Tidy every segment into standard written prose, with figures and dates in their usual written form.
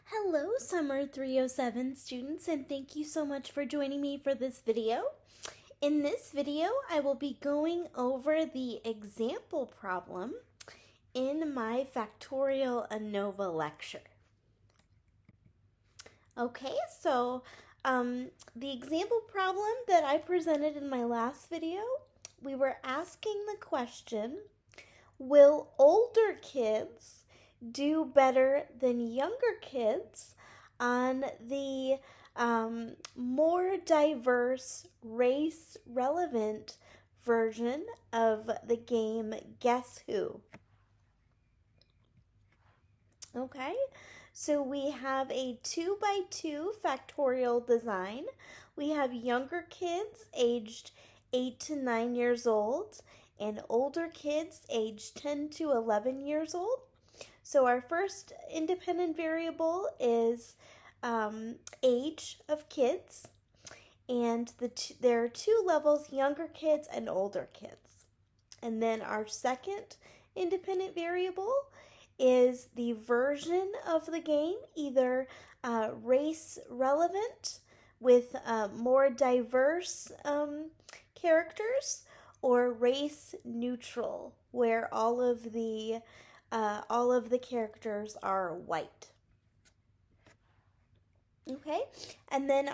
Hello, Summer 307 students, and thank you so much for joining me for this video. In this video, I will be going over the example problem in my Factorial ANOVA lecture. Okay, so the example problem that I presented in my last video, we were asking the question, will older kids do better than younger kids on the more diverse, race-relevant version of the game Guess Who? Okay, so we have a 2x2 factorial design. We have younger kids aged 8 to 9 years old and older kids aged 10 to 11 years old. So our first independent variable is age of kids, and there are two levels, younger kids and older kids. And then our second independent variable is the version of the game, either race relevant with more diverse characters, or race neutral, where all of the characters are white. Okay, and then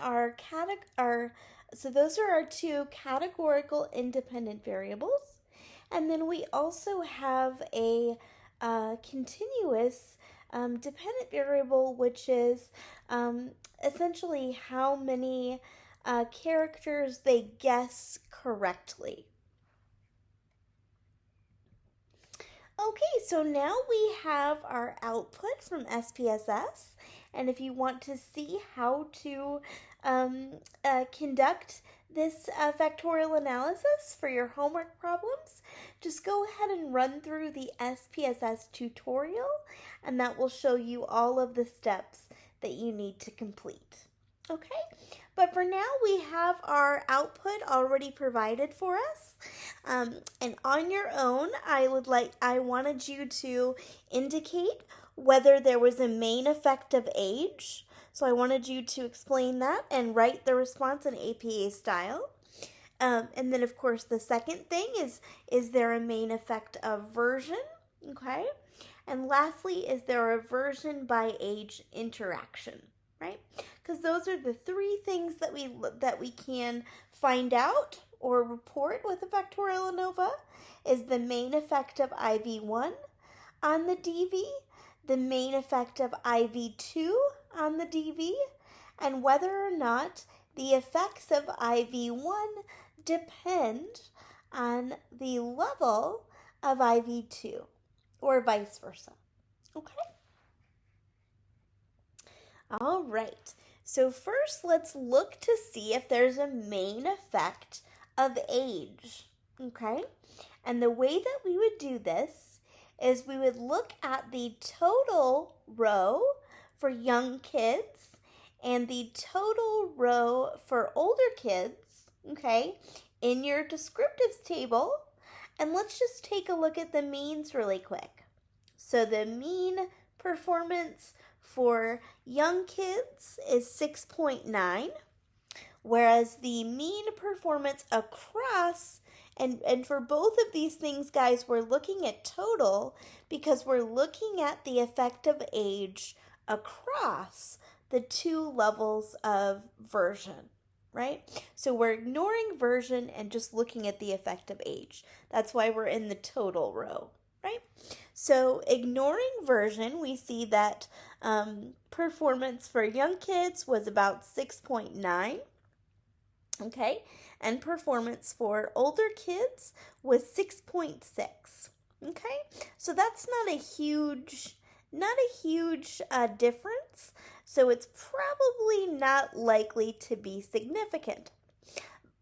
so those are our two categorical independent variables. And then we also have a continuous dependent variable, which is essentially how many characters they guess correctly. Okay, so now we have our output from SPSS, and if you want to see how to conduct this factorial analysis for your homework problems, just go ahead and run through the SPSS tutorial, and that will show you all of the steps that you need to complete. Okay, but for now we have our output already provided for us. And on your own, I wanted you to indicate whether there was a main effect of age. So I wanted you to explain that and write the response in APA style. And then of course the second thing is there a main effect of version? Okay. And lastly, is there a version by age interaction? Right? Because those are the three things that we can find out or report with a factorial ANOVA, is the main effect of IV1 on the DV, the main effect of IV2 on the DV, and whether or not the effects of IV1 depend on the level of IV2 or vice versa. Okay? All right, so first let's look to see if there's a main effect of age, okay? And the way that we would do this is we would look at the total row for young kids and the total row for older kids, okay, in your descriptives table. And let's just take a look at the means really quick. So the mean performance for young kids is 6.9, whereas the mean performance across, and for both of these things, guys, we're looking at total because we're looking at the effect of age across the two levels of version, right? So we're ignoring version and just looking at the effect of age. That's why we're in the total row, right? So ignoring version, we see that performance for young kids was about 6.9, okay? And performance for older kids was 6.6, okay? So that's not a huge difference. So it's probably not likely to be significant.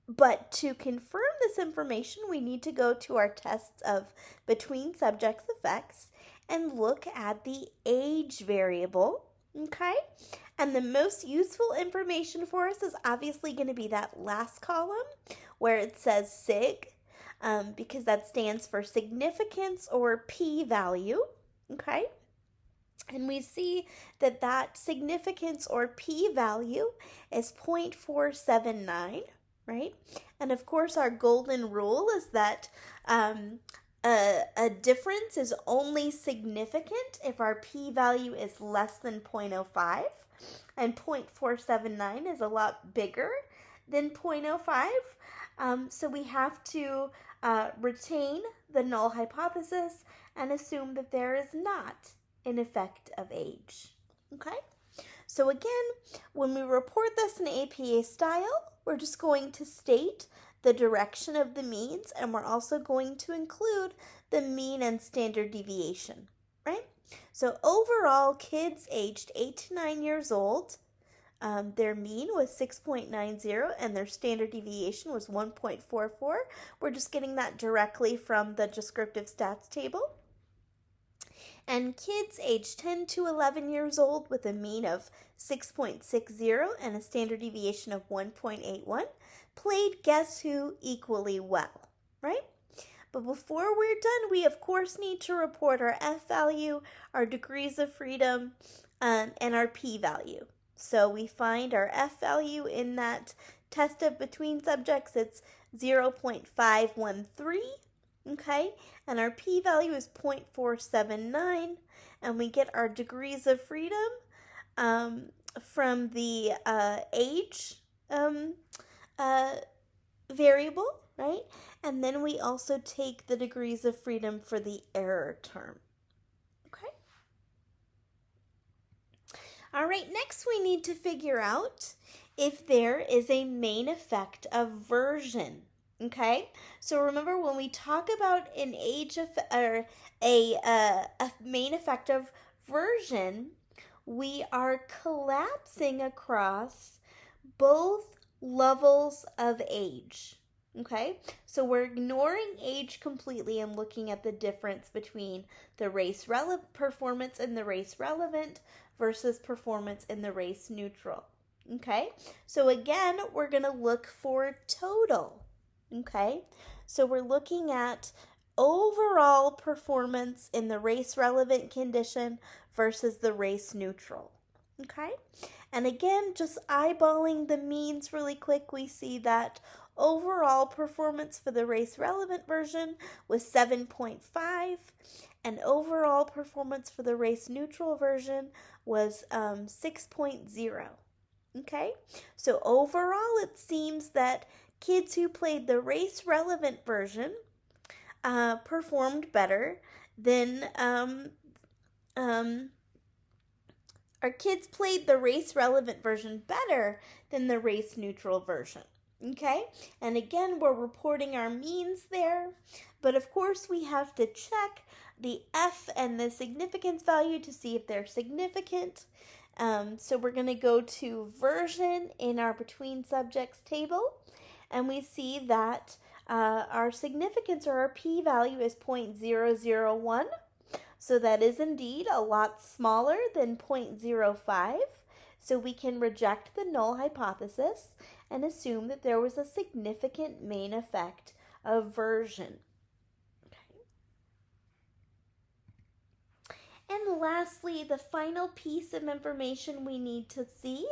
But to confirm this information, we need to go to our tests of between subjects effects and look at the age variable, okay? And the most useful information for us is obviously going to be that last column where it says sig, because that stands for significance or p-value, okay? And we see that that significance or p-value is 0.479, right? And of course, our golden rule is that a difference is only significant if our p-value is less than 0.05, and 0.479 is a lot bigger than 0.05. So we have to retain the null hypothesis and assume that there is not an effect of age. Okay? So again, when we report this in APA style, we're just going to state the direction of the means, and we're also going to include the mean and standard deviation, right? So overall, kids aged 8 to 9 years old, their mean was 6.90 and their standard deviation was 1.44. We're just getting that directly from the descriptive stats table. And kids aged 10 to 11 years old with a mean of 6.60 and a standard deviation of 1.81 played Guess Who equally well, right? But before we're done, we of course need to report our F value, our degrees of freedom, and our P value. So we find our F value in that test of between subjects, it's 0.513. Okay, and our p-value is 0.479, and we get our degrees of freedom from the age variable, right? And then we also take the degrees of freedom for the error term. Okay. All right, next we need to figure out if there is a main effect of version. Okay, so remember when we talk about an a main effect of version, we are collapsing across both levels of age. Okay, so we're ignoring age completely and looking at the difference between the race relevant performance in the race relevant versus performance in the race neutral. Okay, so again, we're going to look for total. Okay, so we're looking at overall performance in the race relevant condition versus the race neutral. Okay, and again, just eyeballing the means really quick, we see that overall performance for the race relevant version was 7.5, and overall performance for the race neutral version was 6.0. Okay, so overall it seems that kids who played the race relevant version performed better than our kids played the race relevant version better than the race neutral version. Okay, and again, we're reporting our means there, but of course we have to check the F and the significance value to see if they're significant. So we're going to go to version in our between subjects table, and we see that our significance or our p-value is 0.001. So that is indeed a lot smaller than 0.05. So we can reject the null hypothesis and assume that there was a significant main effect of version. Okay. And lastly, the final piece of information we need to see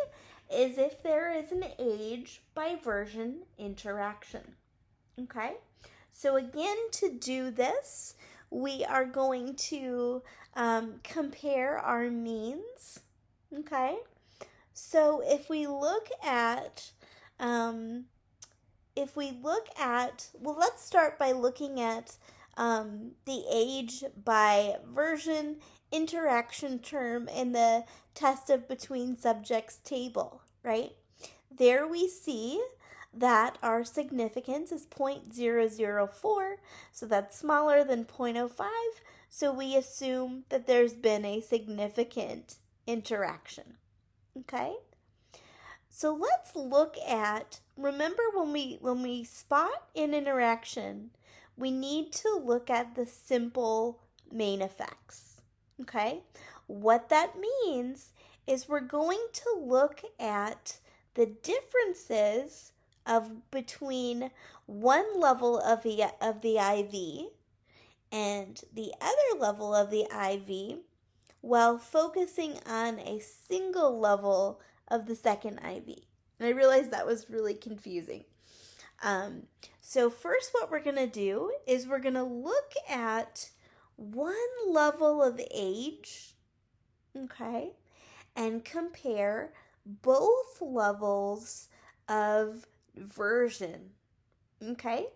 is if there is an age by version interaction. Okay, so again, to do this, we are going to compare our means. Okay, so if we look at, well, let's start by looking at the age by version interaction term in the test of between subjects table, right? There we see that our significance is 0.004, so that's smaller than 0.05, so we assume that there's been a significant interaction. Okay? So let's look at, remember when we spot an interaction, we need to look at the simple main effects. Okay? What that means is we're going to look at the differences of between one level of the IV and the other level of the IV while focusing on a single level of the second IV. And I realized that was really confusing. So first what we're going to do is we're going to look at one level of age, okay, and compare both levels of version, okay?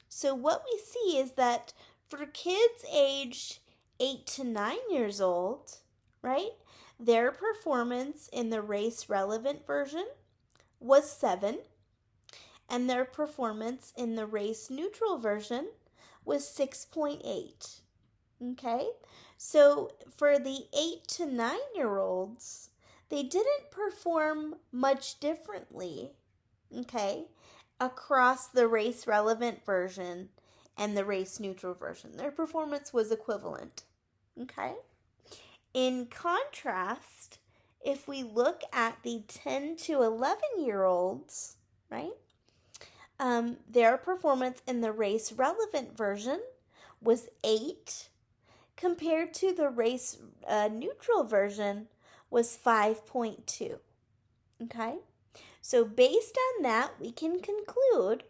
So what we see is that for kids aged 8 to 9 years old, right, their performance in the race-relevant version was 7, and their performance in the race-neutral version was 6.8. Okay, so for the 8 to 9-year-olds, they didn't perform much differently, okay, across the race-relevant version and the race-neutral version. Their performance was equivalent, okay? In contrast, if we look at the 10 to 11-year-olds, right, their performance in the race-relevant version was 8, compared to the race neutral version was 5.2. Okay? So based on that, we can conclude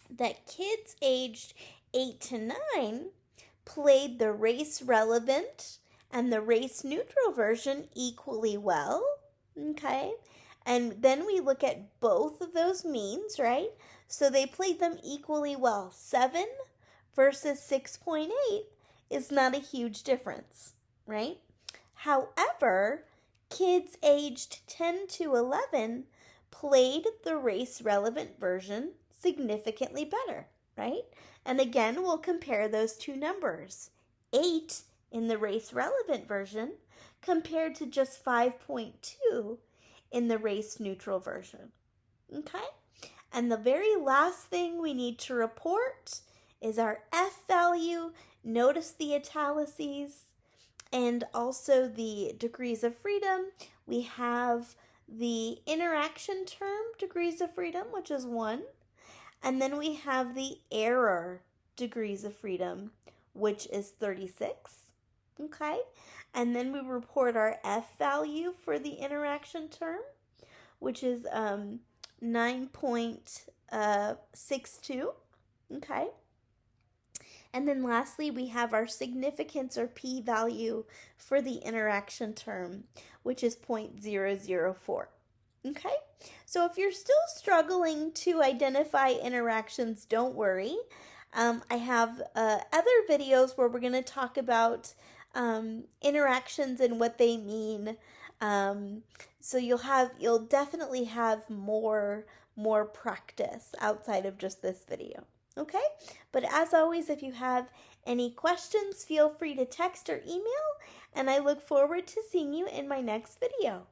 that kids aged 8 to 9 played the race relevant and the race neutral version equally well. Okay? And then we look at both of those means, right? So they played them equally well. 7 versus 6.8 is not a huge difference, right? However, kids aged 10 to 11 played the race-relevant version significantly better, right? And again, we'll compare those two numbers. 8 in the race-relevant version compared to just 5.2 in the race-neutral version, okay? And the very last thing we need to report is our F value. Notice the italices and also the degrees of freedom. We have the interaction term degrees of freedom, which is 1. And then we have the error degrees of freedom, which is 36. Okay? And then we report our F value for the interaction term, which is 9.62. Okay? And then lastly, we have our significance or p-value for the interaction term, which is 0.004. Okay? So if you're still struggling to identify interactions, don't worry. I have other videos where we're going to talk about interactions and what they mean. So you'll definitely have more practice outside of just this video. Okay? But as always, if you have any questions, feel free to text or email, and I look forward to seeing you in my next video.